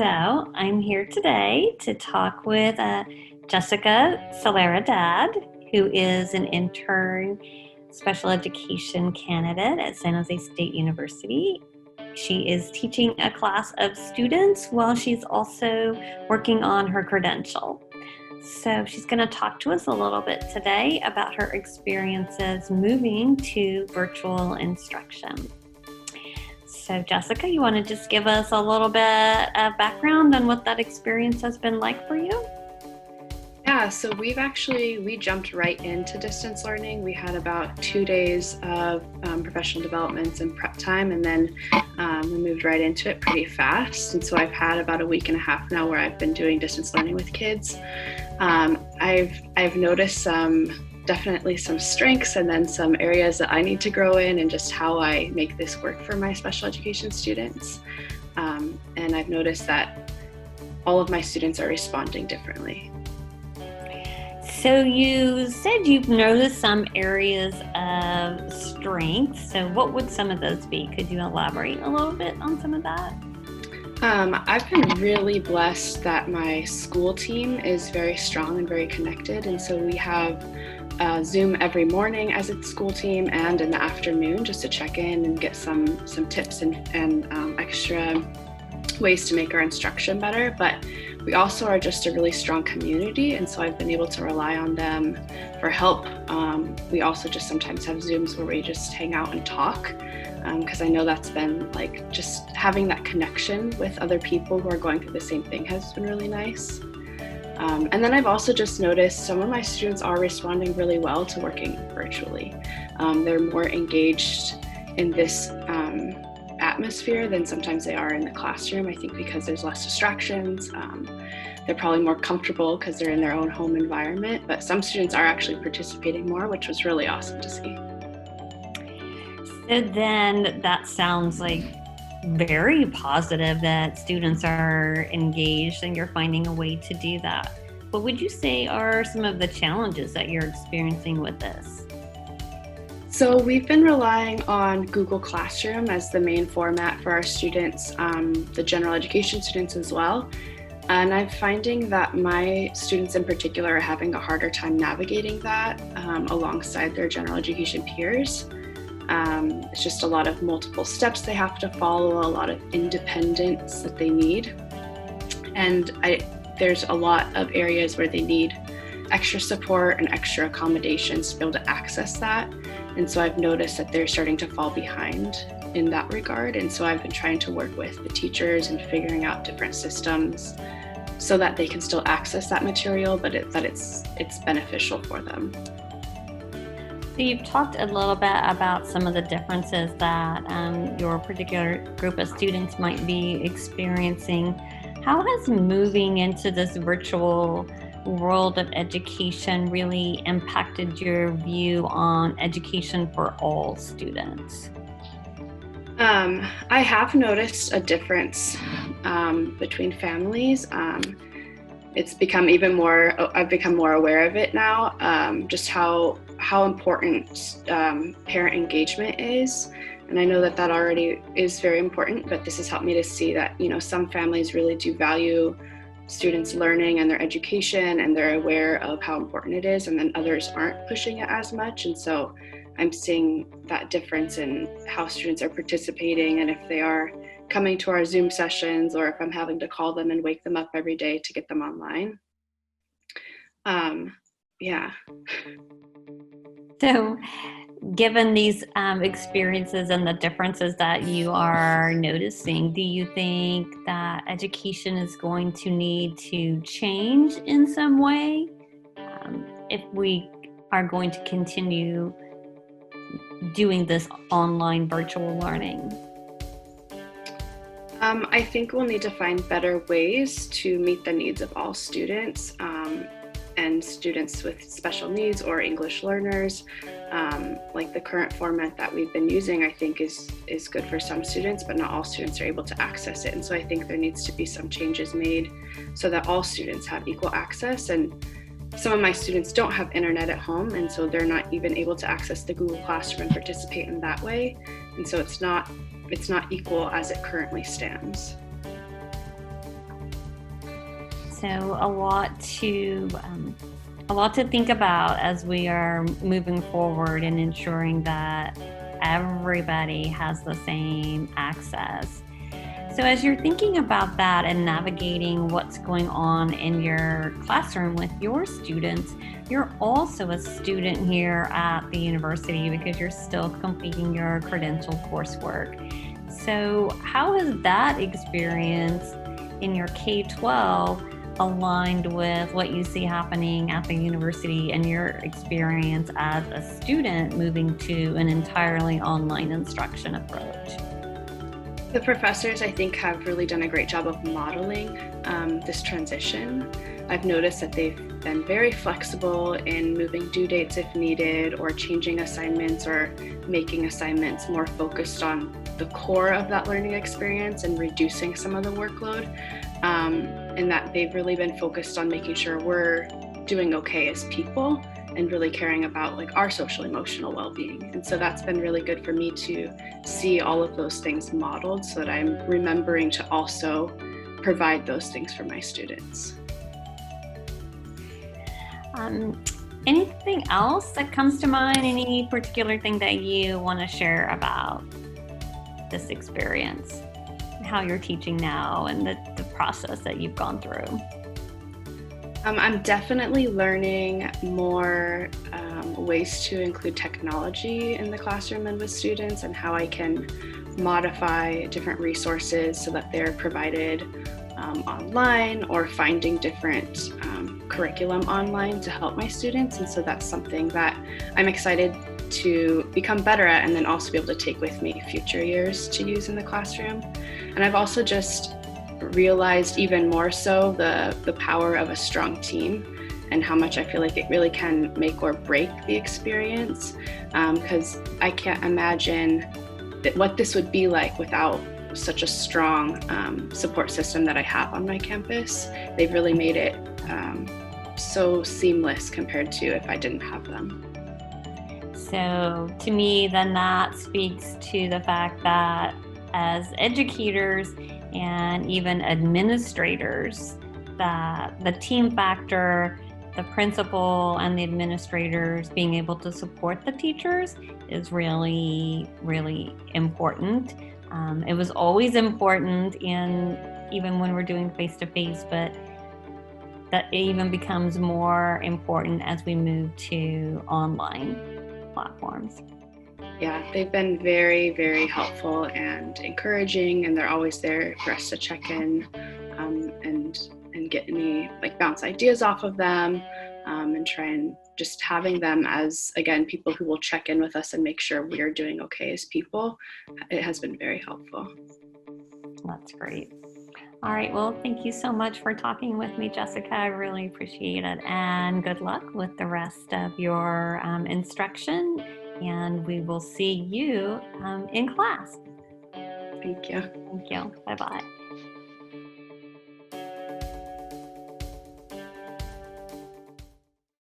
So I'm here today to talk with Jessica Celeridad, who is an intern special education candidate at San Jose State University. She is teaching a class of students while she's also working on her credential. So she's going to talk to us a little bit today about her experiences moving to virtual instruction. So Jessica, you want to just give us a little bit of background on what that experience has been like for you? Yeah, so we jumped right into distance learning. We had about 2 days of professional developments and prep time, and then we moved right into it pretty fast. And so I've had about a week and a half now where I've been doing distance learning with kids. I've noticed definitely some strengths and then some areas that I need to grow in, and just how I make this work for my special education students. And I've noticed that all of my students are responding differently. So you said you've noticed some areas of strength. So what would some of those be? Could you elaborate a little bit on some of that? I've been really blessed that my school team is very strong and very connected. And so we have Zoom every morning as a school team and in the afternoon, just to check in and get some tips and extra ways to make our instruction better. But we also are just a really strong community, and so I've been able to rely on them for help. We also just sometimes have Zooms where we just hang out and talk, because I know that's been like, just having that connection with other people who are going through the same thing has been really nice. And then I've also just noticed some of my students are responding really well to working virtually. They're more engaged in this atmosphere than sometimes they are in the classroom, I think, because there's less distractions. They're probably more comfortable because they're in their own home environment, but some students are actually participating more, which was really awesome to see. So then that sounds like very positive that students are engaged and you're finding a way to do that. What would you say are some of the challenges that you're experiencing with this? So we've been relying on Google Classroom as the main format for our students, the general education students as well. And I'm finding that my students in particular are having a harder time navigating that alongside their general education peers. It's just a lot of multiple steps they have to follow, a lot of independence that they need. And there's a lot of areas where they need extra support and extra accommodations to be able to access that. And so I've noticed that they're starting to fall behind in that regard. And so I've been trying to work with the teachers and figuring out different systems so that they can still access that material, but that it's beneficial for them. So you've talked a little bit about some of the differences that your particular group of students might be experiencing. How has moving into this virtual world of education really impacted your view on education for all students? I have noticed a difference between families. It's become I've become more aware of it now, just how important parent engagement is. And I know that already is very important, but this has helped me to see that, some families really do value students learning and their education, and they're aware of how important it is, and then others aren't pushing it as much. And so I'm seeing that difference in how students are participating, and if they are coming to our Zoom sessions, or if I'm having to call them and wake them up every day to get them online. Yeah. So given these experiences and the differences that you are noticing, do you think that education is going to need to change in some way if we are going to continue doing this online virtual learning? I think we'll need to find better ways to meet the needs of all students, and students with special needs or English learners. Like the current format that we've been using, I think is good for some students, but not all students are able to access it. And so I think there needs to be some changes made so that all students have equal access. And some of my students don't have internet at home, and so they're not even able to access the Google Classroom and participate in that way. And so it's not equal as it currently stands. So a lot to think about as we are moving forward and ensuring that everybody has the same access. So as you're thinking about that and navigating what's going on in your classroom with your students, you're also a student here at the university because you're still completing your credential coursework. So how has that experience in your K-12 aligned with what you see happening at the university and your experience as a student moving to an entirely online instruction approach? The professors, I think, have really done a great job of modeling this transition. I've noticed that they've been very flexible in moving due dates if needed, or changing assignments or making assignments more focused on the core of that learning experience and reducing some of the workload. And that they've really been focused on making sure we're doing okay as people and really caring about like our social emotional well-being. And so that's been really good for me to see all of those things modeled so that I'm remembering to also provide those things for my students. Anything else that comes to mind? Any particular thing that you want to share about this experience, how you're teaching now, and the process that you've gone through? I'm definitely learning more ways to include technology in the classroom and with students, and how I can modify different resources so that they're provided online, or finding different curriculum online to help my students. And so that's something that I'm excited to become better at, and then also be able to take with me future years to use in the classroom. And I've also just realized even more so the power of a strong team, and how much I feel like it really can make or break the experience, because I can't imagine what this would be like without such a strong support system that I have on my campus. They've really made it so seamless compared to if I didn't have them. So to me, then that speaks to the fact that as educators and even administrators, that the team factor, the principal and the administrators being able to support the teachers is really, really important. It was always important even when we're doing face-to-face, but that even becomes more important as we move to online platforms. Yeah, they've been very, very helpful and encouraging, and they're always there for us to check in and get any, like, bounce ideas off of them, and try and just having them as, again, people who will check in with us and make sure we are doing okay as people. It has been very helpful. That's great. All right, well, thank you so much for talking with me, Jessica. I really appreciate it, and good luck with the rest of your instruction, and we will see you in class. Thank you. Thank you. Bye-bye.